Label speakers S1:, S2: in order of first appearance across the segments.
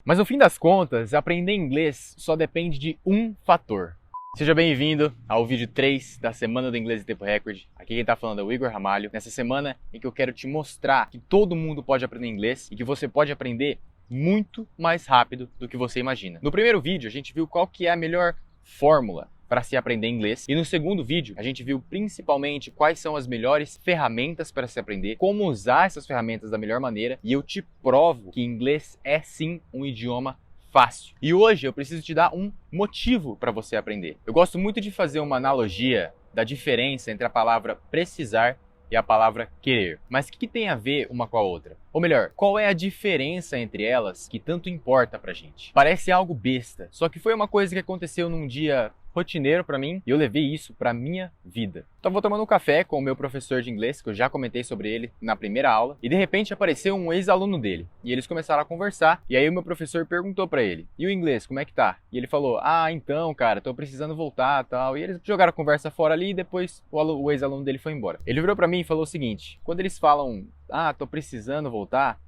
S1: Mas no fim das contas, aprender inglês só depende de um fator. Seja bem-vindo ao vídeo 3 da Semana do Inglês em Tempo Recorde. Aqui quem tá falando é o Igor Ramalho. Nessa semana em que eu quero te mostrar que todo mundo pode aprender inglês e que você pode aprender muito mais rápido do que você imagina. No primeiro vídeo a gente viu qual que é a melhor fórmula para se aprender inglês. E no segundo vídeo, a gente viu principalmente quais são as melhores ferramentas para se aprender, como usar essas ferramentas da melhor maneira, e eu te provo que inglês é sim um idioma fácil. E hoje eu preciso te dar um motivo para você aprender. Eu gosto muito de fazer uma analogia da diferença entre a palavra precisar e a palavra querer. Mas o que tem a ver uma com a outra? Ou melhor, qual é a diferença entre elas que tanto importa pra gente? Parece algo besta, só que foi uma coisa que aconteceu num dia rotineiro pra mim e eu levei isso pra minha vida. Tava tomando um café com o meu professor de inglês, que eu já comentei sobre ele na primeira aula, e de repente apareceu um ex-aluno dele. E eles começaram a conversar, e aí o meu professor perguntou pra ele: "E o inglês, como é que tá?" E ele falou: "Ah, então, cara, tô precisando voltar, tal." E eles jogaram a conversa fora ali e depois o ex-aluno dele foi embora. Ele virou pra mim e falou o seguinte: quando eles falam, "Ah, tô precisando voltar",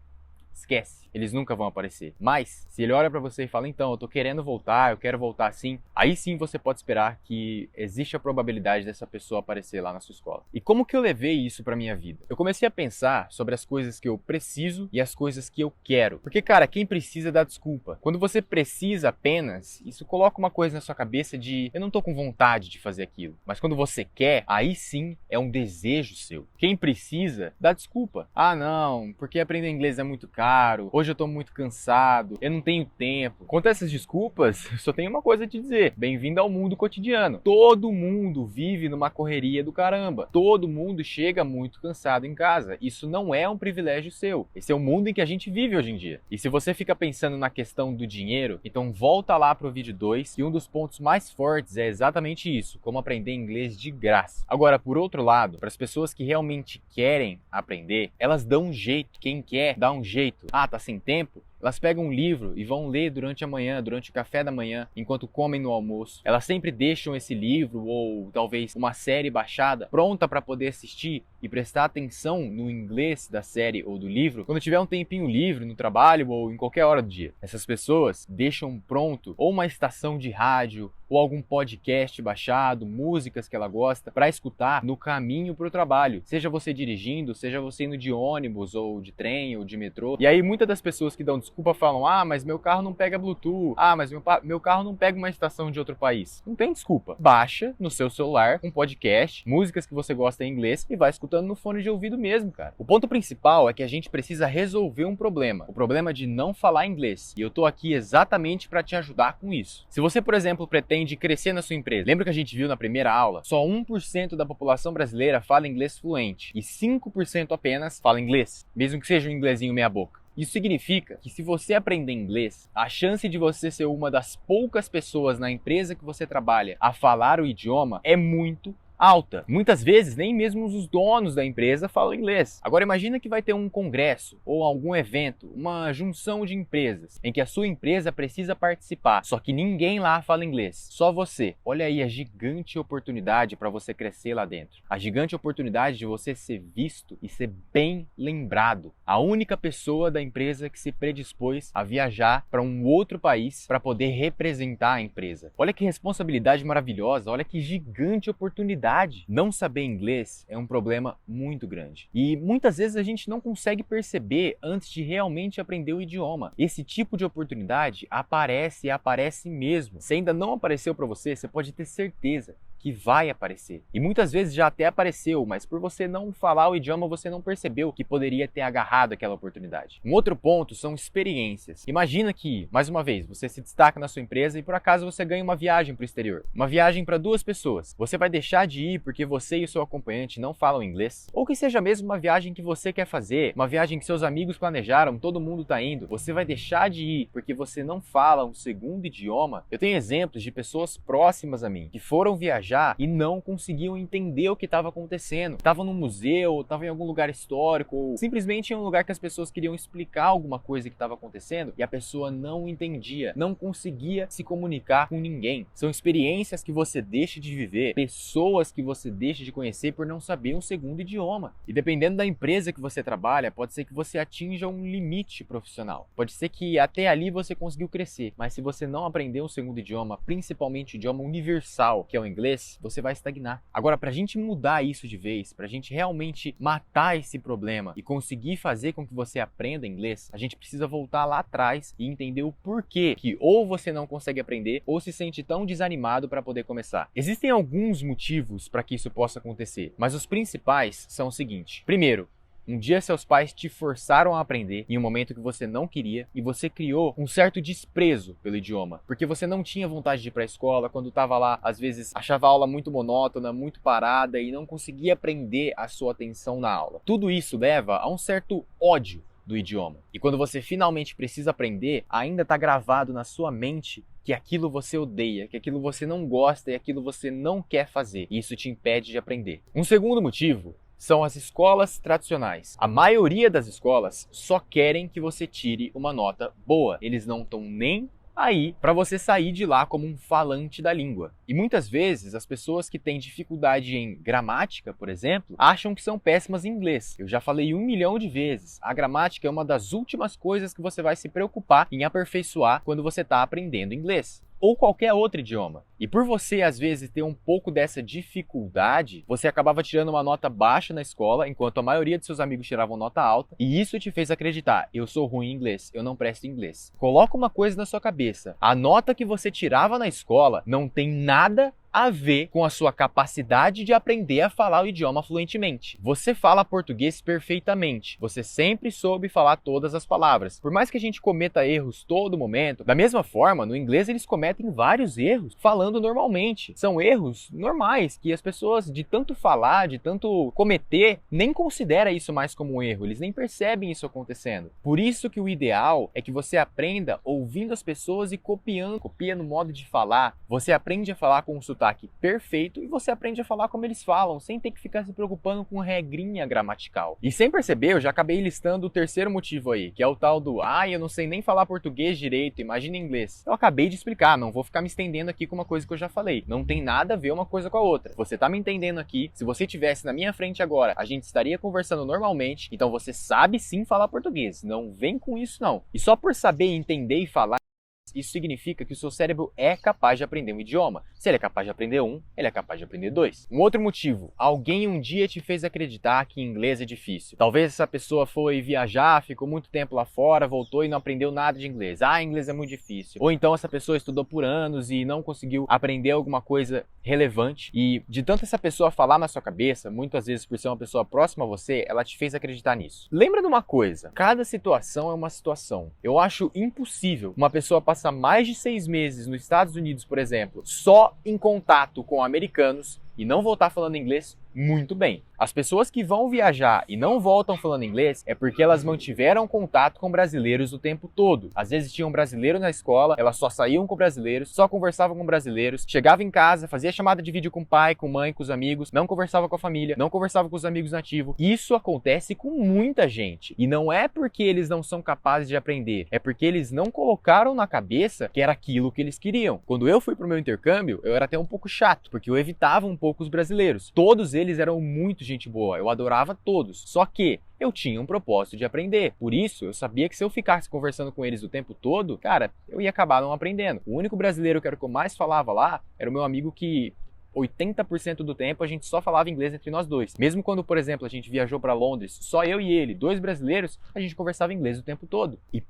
S1: esquece, eles nunca vão aparecer. Mas, se ele olha pra você e fala, "Então, eu tô querendo voltar, eu quero voltar sim", aí sim você pode esperar que existe a probabilidade dessa pessoa aparecer lá na sua escola. E como que eu levei isso pra minha vida? Eu comecei a pensar sobre as coisas que eu preciso e as coisas que eu quero. Porque, cara, quem precisa dá desculpa. Quando você precisa apenas, isso coloca uma coisa na sua cabeça de, eu não tô com vontade de fazer aquilo. Mas quando você quer, aí sim é um desejo seu. Quem precisa dá desculpa. Ah, não, porque aprender inglês é muito caro. Hoje eu tô muito cansado, eu não tenho tempo. Quanto a essas desculpas, só tenho uma coisa a te dizer: bem-vindo ao mundo cotidiano. Todo mundo vive numa correria do caramba. Todo mundo chega muito cansado em casa. Isso não é um privilégio seu. Esse é o mundo em que a gente vive hoje em dia. E se você fica pensando na questão do dinheiro, então volta lá pro vídeo 2, e um dos pontos mais fortes é exatamente isso: como aprender inglês de graça. Agora, por outro lado, para as pessoas que realmente querem aprender, elas dão um jeito. Quem quer, dá um jeito. Ah, tá sem tempo? Elas pegam um livro e vão ler durante a manhã, durante o café da manhã, enquanto comem no almoço. Elas sempre deixam esse livro ou talvez uma série baixada pronta para poder assistir e prestar atenção no inglês da série ou do livro quando tiver um tempinho livre no trabalho ou em qualquer hora do dia. Essas pessoas deixam pronto ou uma estação de rádio ou algum podcast baixado, músicas que ela gosta, para escutar no caminho para o trabalho. Seja você dirigindo, seja você indo de ônibus ou de trem ou de metrô. E aí muitas das pessoas que dão desculpa falam: "Ah, mas meu carro não pega Bluetooth. Ah, mas meu carro não pega uma estação de outro país." Não tem desculpa. Baixa no seu celular um podcast, músicas que você gosta em inglês e vai escutando no fone de ouvido mesmo, cara. O ponto principal é que a gente precisa resolver um problema. O problema de não falar inglês. E eu tô aqui exatamente para te ajudar com isso. Se você, por exemplo, pretende crescer na sua empresa, lembra que a gente viu na primeira aula? Só 1% da população brasileira fala inglês fluente e 5% apenas fala inglês, mesmo que seja um inglesinho meia boca. Isso significa que se você aprender inglês, a chance de você ser uma das poucas pessoas na empresa que você trabalha a falar o idioma é muito alta. Muitas vezes nem mesmo os donos da empresa falam inglês. Agora imagina que vai ter um congresso ou algum evento, uma junção de empresas em que a sua empresa precisa participar, só que ninguém lá fala inglês, só você. Olha aí a gigante oportunidade para você crescer lá dentro. A gigante oportunidade de você ser visto e ser bem lembrado. A única pessoa da empresa que se predispôs a viajar para um outro país para poder representar a empresa. Olha que responsabilidade maravilhosa, olha que gigante oportunidade. Não saber inglês é um problema muito grande. E muitas vezes a gente não consegue perceber antes de realmente aprender o idioma. Esse tipo de oportunidade aparece e aparece mesmo. Se ainda não apareceu para você, você pode ter certeza que vai aparecer. E muitas vezes já até apareceu, mas por você não falar o idioma, você não percebeu que poderia ter agarrado aquela oportunidade. Um outro ponto são experiências. Imagina que, mais uma vez, você se destaca na sua empresa e por acaso você ganha uma viagem para o exterior. Uma viagem para 2 pessoas. Você vai deixar de ir porque você e o seu acompanhante não falam inglês? Ou que seja mesmo uma viagem que você quer fazer, uma viagem que seus amigos planejaram, todo mundo tá indo. Você vai deixar de ir porque você não fala um segundo idioma? Eu tenho exemplos de pessoas próximas a mim que foram viajar viajar e não conseguiam entender o que estava acontecendo. Estavam num museu, estavam em algum lugar histórico, ou simplesmente em um lugar que as pessoas queriam explicar alguma coisa que estava acontecendo e a pessoa não entendia, não conseguia se comunicar com ninguém. São experiências que você deixa de viver, pessoas que você deixa de conhecer por não saber um segundo idioma. E dependendo da empresa que você trabalha, pode ser que você atinja um limite profissional. Pode ser que até ali você conseguiu crescer, mas se você não aprender um segundo idioma, principalmente o idioma universal, que é o inglês, você vai estagnar. Agora, para a gente mudar isso de vez, para a gente realmente matar esse problema e conseguir fazer com que você aprenda inglês, a gente precisa voltar lá atrás e entender o porquê que ou você não consegue aprender ou se sente tão desanimado para poder começar. Existem alguns motivos para que isso possa acontecer, mas os principais são o seguinte. Primeiro, um dia seus pais te forçaram a aprender em um momento que você não queria e você criou um certo desprezo pelo idioma, porque você não tinha vontade de ir para a escola, quando estava lá, às vezes achava a aula muito monótona, muito parada e não conseguia prender a sua atenção na aula. Tudo isso leva a um certo ódio do idioma. E quando você finalmente precisa aprender, ainda está gravado na sua mente que aquilo você odeia, que aquilo você não gosta e aquilo você não quer fazer. E isso te impede de aprender. Um segundo motivo são as escolas tradicionais. A maioria das escolas só querem que você tire uma nota boa. Eles não estão nem aí para você sair de lá como um falante da língua. E muitas vezes as pessoas que têm dificuldade em gramática, por exemplo, acham que são péssimas em inglês. Eu já falei 1 milhão de vezes. A gramática é uma das últimas coisas que você vai se preocupar em aperfeiçoar quando você está aprendendo inglês ou qualquer outro idioma. E por você, às vezes, ter um pouco dessa dificuldade, você acabava tirando uma nota baixa na escola, enquanto a maioria de seus amigos tiravam nota alta, e isso te fez acreditar, eu sou ruim em inglês, eu não presto inglês. Coloca uma coisa na sua cabeça, a nota que você tirava na escola não tem nada a ver com a sua capacidade de aprender a falar o idioma fluentemente. Você fala português perfeitamente. Você sempre soube falar todas as palavras. Por mais que a gente cometa erros todo momento, da mesma forma, no inglês eles cometem vários erros falando normalmente. São erros normais que as pessoas, de tanto falar, de tanto cometer, nem consideram isso mais como um erro. Eles nem percebem isso acontecendo. Por isso que o ideal é que você aprenda ouvindo as pessoas e copiando. Copia no modo de falar. Você aprende a falar com um sotaque perfeito e você aprende a falar como eles falam, sem ter que ficar se preocupando com regrinha gramatical. E sem perceber, eu já acabei listando o terceiro motivo aí, que é o tal do eu não sei nem falar português direito, imagina inglês. Eu acabei de explicar, não vou ficar me estendendo aqui com uma coisa que eu já falei. Não tem nada a ver uma coisa com a outra. Você tá me entendendo aqui, se você estivesse na minha frente agora, a gente estaria conversando normalmente, então você sabe sim falar português. Não vem com isso não. E só por saber entender e falar, isso significa que o seu cérebro é capaz de aprender um idioma. Se ele é capaz de aprender um, ele é capaz de aprender dois. Um outro motivo, alguém um dia te fez acreditar que inglês é difícil. Talvez essa pessoa foi viajar, ficou muito tempo lá fora, voltou e não aprendeu nada de inglês. Inglês é muito difícil. Ou então essa pessoa estudou por anos e não conseguiu aprender alguma coisa relevante. E de tanto essa pessoa falar na sua cabeça, muitas vezes por ser uma pessoa próxima a você, ela te fez acreditar nisso. Lembra de uma coisa, cada situação é uma situação. Eu acho impossível uma pessoa passar mais de 6 meses nos Estados Unidos, por exemplo, só em contato com americanos e não voltar falando inglês muito bem. As pessoas que vão viajar e não voltam falando inglês é porque elas mantiveram contato com brasileiros o tempo todo. Às vezes tinham brasileiro na escola, elas só saíam com brasileiros, só conversavam com brasileiros, chegava em casa, fazia chamada de vídeo com o pai, com a mãe, com os amigos, não conversava com a família, não conversava com os amigos nativos. Isso acontece com muita gente. E não é porque eles não são capazes de aprender, é porque eles não colocaram na cabeça que era aquilo que eles queriam. Quando eu fui pro meu intercâmbio, eu era até um pouco chato, porque eu evitava um pouco os brasileiros. Todos eles eram muito gente boa, eu adorava todos. Só que eu tinha um propósito de aprender. Por isso, eu sabia que se eu ficasse conversando com eles o tempo todo, cara, eu ia acabar não aprendendo. O único brasileiro que era o que eu mais falava lá era o meu amigo que 80% do tempo a gente só falava inglês entre nós dois. Mesmo quando, por exemplo, a gente viajou para Londres, só eu e ele, 2 brasileiros, a gente conversava inglês o tempo todo. E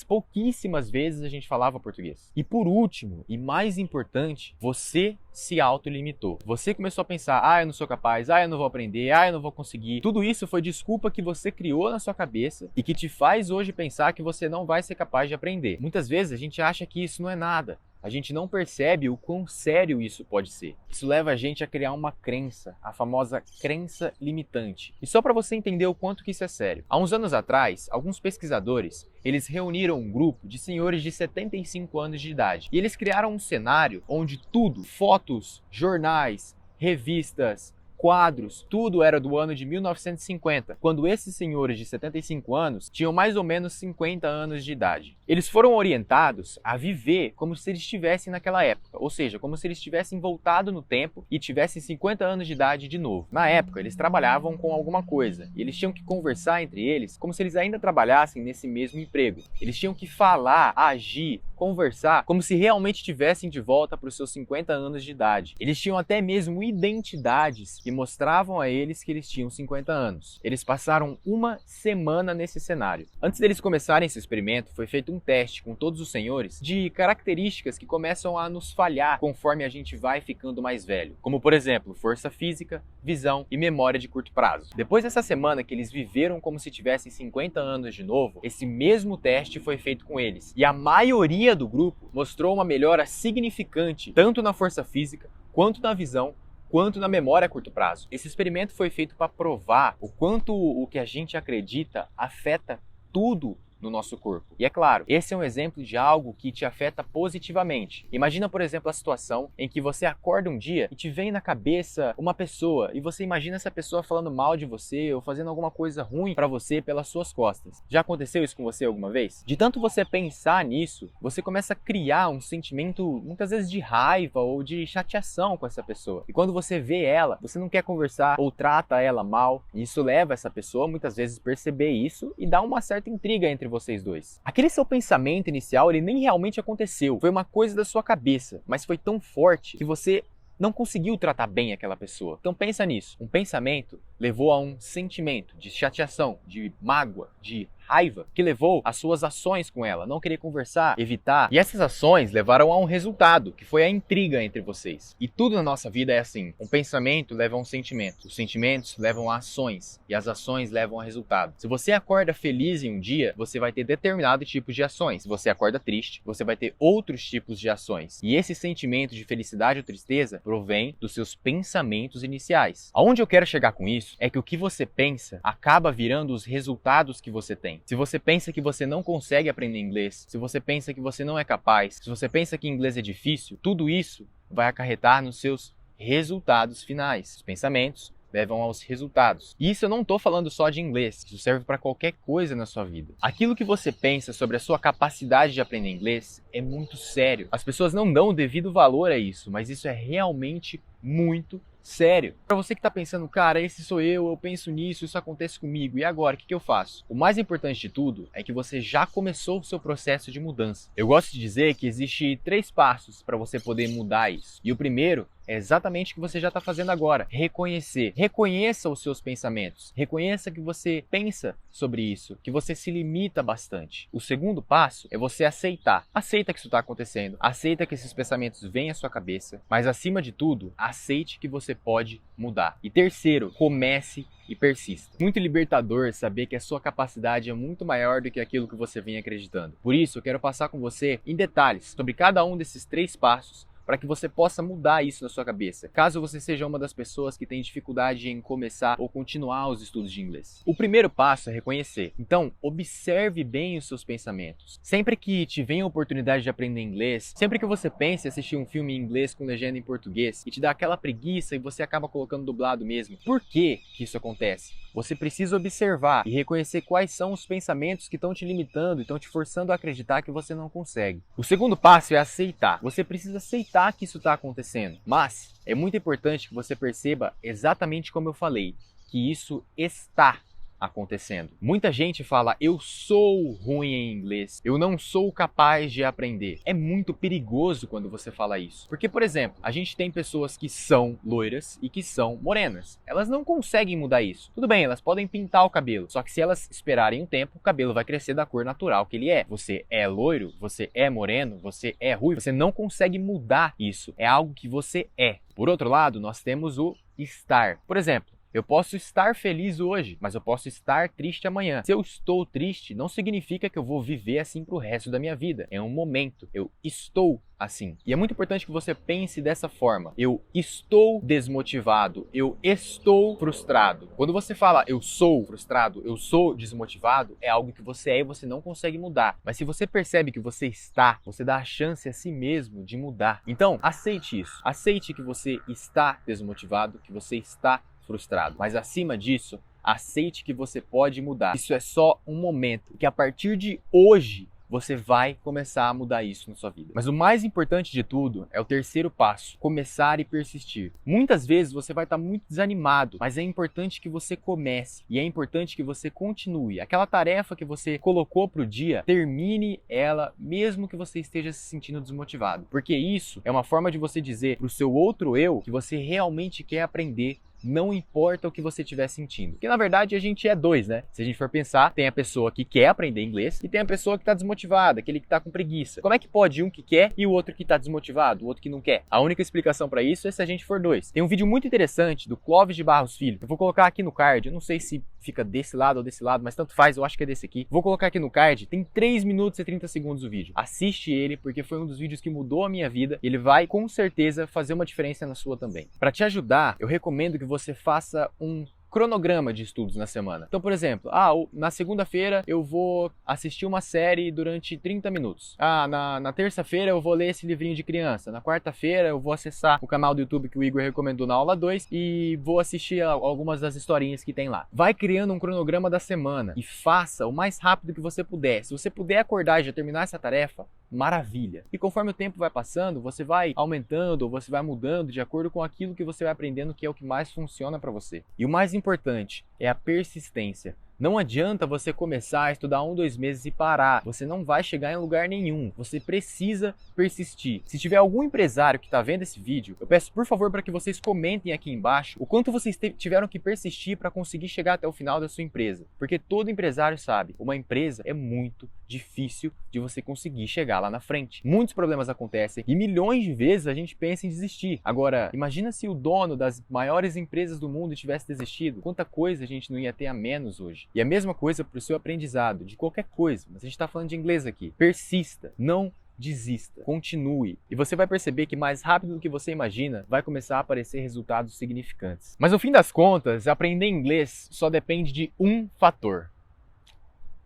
S1: pouquíssimas vezes a gente falava português. E por último, e mais importante, você se autolimitou. Você começou a pensar, eu não sou capaz, eu não vou aprender, eu não vou conseguir. Tudo isso foi desculpa que você criou na sua cabeça e que te faz hoje pensar que você não vai ser capaz de aprender. Muitas vezes a gente acha que isso não é nada. a gente não percebe o quão sério isso pode ser. Isso leva a gente a criar uma crença, a famosa crença limitante. E só para você entender o quanto que isso é sério. Há uns anos atrás, alguns pesquisadores, eles reuniram um grupo de senhores de 75 anos de idade. E eles criaram um cenário onde tudo, fotos, jornais, revistas, quadros, tudo era do ano de 1950, quando esses senhores de 75 anos tinham mais ou menos 50 anos de idade. Eles foram orientados a viver como se eles estivessem naquela época, ou seja, como se eles tivessem voltado no tempo e tivessem 50 anos de idade de novo. Na época, eles trabalhavam com alguma coisa e eles tinham que conversar entre eles como se eles ainda trabalhassem nesse mesmo emprego. Eles tinham que falar, agir, conversar como se realmente estivessem de volta para os seus 50 anos de idade. Eles tinham até mesmo identidades que mostravam a eles que eles tinham 50 anos. Eles passaram uma semana nesse cenário. Antes deles começarem esse experimento, foi feito um teste com todos os senhores de características que começam a nos falhar conforme a gente vai ficando mais velho, como por exemplo, força física, visão e memória de curto prazo. Depois dessa semana que eles viveram como se tivessem 50 anos de novo, esse mesmo teste foi feito com eles, e a maioria do grupo mostrou uma melhora significante tanto na força física quanto na visão quanto na memória a curto prazo. Esse experimento foi feito para provar o quanto o que a gente acredita afeta tudo no nosso corpo. E é claro, esse é um exemplo de algo que te afeta positivamente. Imagina, por exemplo, a situação em que você acorda um dia e te vem na cabeça uma pessoa e você imagina essa pessoa falando mal de você ou fazendo alguma coisa ruim para você pelas suas costas. Já aconteceu isso com você alguma vez? De tanto você pensar nisso, você começa a criar um sentimento muitas vezes de raiva ou de chateação com essa pessoa. E quando você vê ela, você não quer conversar ou trata ela mal. E isso leva essa pessoa muitas vezes a perceber isso e dá uma certa intriga entre vocês dois. Aquele seu pensamento inicial, ele nem realmente aconteceu. Foi uma coisa da sua cabeça, mas foi tão forte que você não conseguiu tratar bem aquela pessoa. Então pensa nisso. Um pensamento levou a um sentimento de chateação, de mágoa, de raiva, que levou às suas ações com ela, não querer conversar, evitar. E essas ações levaram a um resultado, que foi a intriga entre vocês. E tudo na nossa vida é assim. Um pensamento leva a um sentimento. Os sentimentos levam a ações. E as ações levam a resultado. Se você acorda feliz em um dia, você vai ter determinado tipo de ações. Se você acorda triste, você vai ter outros tipos de ações. E esse sentimento de felicidade ou tristeza provém dos seus pensamentos iniciais. Aonde eu quero chegar com isso é que o que você pensa acaba virando os resultados que você tem. Se você pensa que você não consegue aprender inglês, se você pensa que você não é capaz, se você pensa que inglês é difícil, tudo isso vai acarretar nos seus resultados finais. Os pensamentos levam aos resultados. E isso eu não estou falando só de inglês, isso serve para qualquer coisa na sua vida. Aquilo que você pensa sobre a sua capacidade de aprender inglês é muito sério. As pessoas não dão o devido valor a isso, mas isso é realmente muito sério. Para você que está pensando, cara, esse sou eu penso nisso, isso acontece comigo, e agora, o que eu faço? O mais importante de tudo é que você já começou o seu processo de mudança. Eu gosto de dizer que existe 3 passos para você poder mudar isso. E o primeiro é exatamente o que você já está fazendo agora. Reconhecer. Reconheça os seus pensamentos. Reconheça que você pensa sobre isso, que você se limita bastante. O segundo passo é você aceitar. Aceita que isso está acontecendo. Aceita que esses pensamentos vêm à sua cabeça. Mas acima de tudo, aceite que você pode mudar. E terceiro, comece e persista. Muito libertador saber que a sua capacidade é muito maior do que aquilo que você vem acreditando. Por isso, eu quero passar com você em detalhes sobre cada um desses 3 passos para que você possa mudar isso na sua cabeça, caso você seja uma das pessoas que tem dificuldade em começar ou continuar os estudos de inglês. O primeiro passo é reconhecer. Então, observe bem os seus pensamentos. Sempre que te vem a oportunidade de aprender inglês, sempre que você pense em assistir um filme em inglês com legenda em português e te dá aquela preguiça e você acaba colocando dublado mesmo, por que isso acontece? Você precisa observar e reconhecer quais são os pensamentos que estão te limitando e estão te forçando a acreditar que você não consegue. O segundo passo é aceitar. Você precisa aceitar que isso está acontecendo. Mas é muito importante que você perceba exatamente como eu falei, que isso está acontecendo. Muita gente fala, eu sou ruim em inglês, eu não sou capaz de aprender. É muito perigoso quando você fala isso. Porque, por exemplo, a gente tem pessoas que são loiras e que são morenas. Elas não conseguem mudar isso. Tudo bem, elas podem pintar o cabelo, só que se elas esperarem um tempo, o cabelo vai crescer da cor natural que ele é. Você é loiro, você é moreno, você é ruivo, você não consegue mudar isso. É algo que você é. Por outro lado, nós temos o estar. Por exemplo, Eu posso estar feliz hoje, mas eu posso estar triste amanhã. Se eu estou triste, não significa que eu vou viver assim pro resto da minha vida. É um momento. Eu estou assim. E é muito importante que você pense dessa forma. Eu estou desmotivado, eu estou frustrado. Quando você fala eu sou frustrado, eu sou desmotivado, é algo que você é e você não consegue mudar. Mas se você percebe que você está, você dá a chance a si mesmo de mudar. Então, aceite isso. Aceite que você está desmotivado, que você está frustrado. Mas acima disso, aceite que você pode mudar. Isso é só um momento, que a partir de hoje você vai começar a mudar isso na sua vida. Mas o mais importante de tudo é o terceiro passo, começar e persistir. Muitas vezes você vai estar muito desanimado, mas é importante que você comece e é importante que você continue. Aquela tarefa que você colocou para o dia, termine ela mesmo que você esteja se sentindo desmotivado. Porque isso é uma forma de você dizer para o seu outro eu que você realmente quer aprender. Não importa o que você estiver sentindo. Porque na verdade a gente é dois, né? Se a gente for pensar, tem a pessoa que quer aprender inglês e tem a pessoa que está desmotivada, aquele que está com preguiça. Como é que pode um que quer e o outro que está desmotivado, o outro que não quer? A única explicação para isso é se a gente for dois. Tem um vídeo muito interessante do Clóvis de Barros Filho. Eu vou colocar aqui no card, eu não sei se fica desse lado ou desse lado, mas tanto faz, eu acho que é desse aqui. Vou colocar aqui no card, tem 3 minutos e 30 segundos o vídeo. Assiste ele, porque foi um dos vídeos que mudou a minha vida. Ele vai, com certeza, fazer uma diferença na sua também. Para te ajudar, eu recomendo que você faça um cronograma de estudos na semana. Então, por exemplo, na segunda-feira eu vou assistir uma série durante 30 minutos. Na terça-feira eu vou ler esse livrinho de criança. Na quarta-feira eu vou acessar o canal do YouTube que o Igor recomendou na aula 2 e vou assistir algumas das historinhas que tem lá. Vai criando um cronograma da semana e faça o mais rápido que você puder. Se você puder acordar e já terminar essa tarefa, maravilha. E conforme o tempo vai passando, você vai aumentando ou você vai mudando de acordo com aquilo que você vai aprendendo que é o que mais funciona para você. E o mais importante é a persistência. Não adianta você começar a estudar 1, 2 meses e parar. Você não vai chegar em lugar nenhum. Você precisa persistir. Se tiver algum empresário que está vendo esse vídeo, eu peço por favor para que vocês comentem aqui embaixo o quanto vocês tiveram que persistir para conseguir chegar até o final da sua empresa. Porque todo empresário sabe, uma empresa é muito difícil de você conseguir chegar lá na frente. Muitos problemas acontecem e milhões de vezes a gente pensa em desistir. Agora, imagina se o dono das maiores empresas do mundo tivesse desistido. Quanta coisa a gente não ia ter a menos hoje. E a mesma coisa para o seu aprendizado, de qualquer coisa. Mas a gente está falando de inglês aqui. Persista, não desista, continue. E você vai perceber que mais rápido do que você imagina, vai começar a aparecer resultados significantes. Mas no fim das contas, aprender inglês só depende de um fator.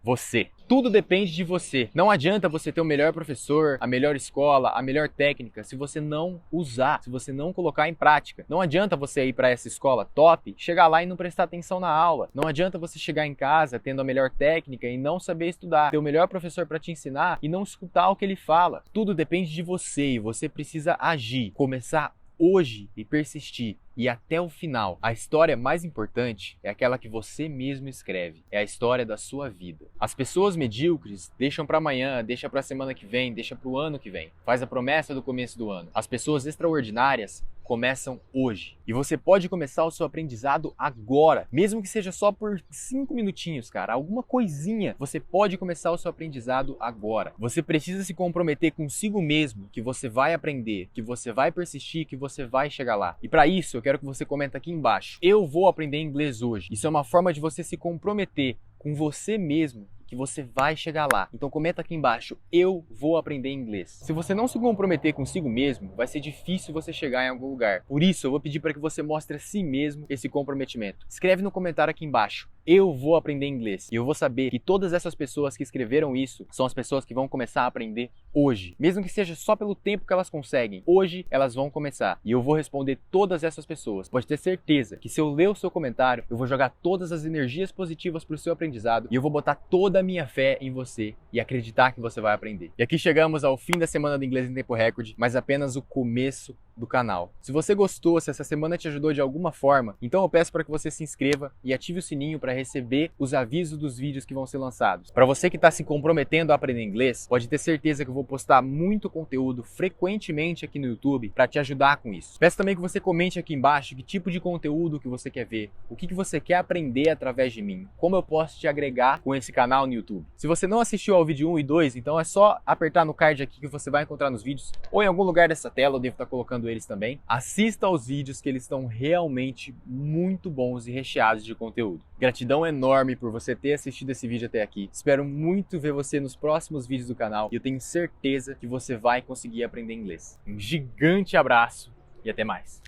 S1: Você. Tudo depende de você. Não adianta você ter o melhor professor, a melhor escola, a melhor técnica, se você não usar, se você não colocar em prática. Não adianta você ir para essa escola top, chegar lá e não prestar atenção na aula. Não adianta você chegar em casa tendo a melhor técnica e não saber estudar, ter o melhor professor para te ensinar e não escutar o que ele fala. Tudo depende de você e você precisa agir, começar hoje e persistir. E até o final, a história mais importante é aquela que você mesmo escreve. É a história da sua vida. As pessoas medíocres deixam para amanhã, deixam para a semana que vem, deixam para o ano que vem. Faz a promessa do começo do ano. As pessoas extraordinárias começam hoje. E você pode começar o seu aprendizado agora. Mesmo que seja só por 5 minutinhos, cara. Alguma coisinha. Você pode começar o seu aprendizado agora. Você precisa se comprometer consigo mesmo que você vai aprender, que você vai persistir, que você vai chegar lá. E para isso, eu quero que você comenta aqui embaixo. Eu vou aprender inglês hoje. Isso é uma forma de você se comprometer com você mesmo que você vai chegar lá. Então comenta aqui embaixo, eu vou aprender inglês. Se você não se comprometer consigo mesmo, vai ser difícil você chegar em algum lugar. Por isso, eu vou pedir para que você mostre a si mesmo esse comprometimento. Escreve no comentário aqui embaixo, eu vou aprender inglês. E eu vou saber que todas essas pessoas que escreveram isso são as pessoas que vão começar a aprender hoje. Mesmo que seja só pelo tempo que elas conseguem, hoje elas vão começar. E eu vou responder todas essas pessoas. Pode ter certeza que se eu ler o seu comentário, eu vou jogar todas as energias positivas para o seu aprendizado e eu vou botar toda a minha fé em você e acreditar que você vai aprender. E aqui chegamos ao fim da semana do Inglês em Tempo Recorde, mas apenas o começo do canal. Se você gostou, se essa semana te ajudou de alguma forma, então eu peço para que você se inscreva e ative o sininho para receber os avisos dos vídeos que vão ser lançados. Para você que está se comprometendo a aprender inglês, pode ter certeza que eu vou postar muito conteúdo frequentemente aqui no YouTube para te ajudar com isso. Peço também que você comente aqui embaixo que tipo de conteúdo que você quer ver, o que você quer aprender através de mim, como eu posso te agregar com esse canal no YouTube. Se você não assistiu ao vídeo 1 e 2, então é só apertar no card aqui que você vai encontrar nos vídeos, ou em algum lugar dessa tela eu devo estar colocando assistindo eles também. Assista aos vídeos que eles estão realmente muito bons e recheados de conteúdo. Gratidão enorme por você ter assistido esse vídeo até aqui. Espero muito ver você nos próximos vídeos do canal e eu tenho certeza que você vai conseguir aprender inglês. Um gigante abraço e até mais!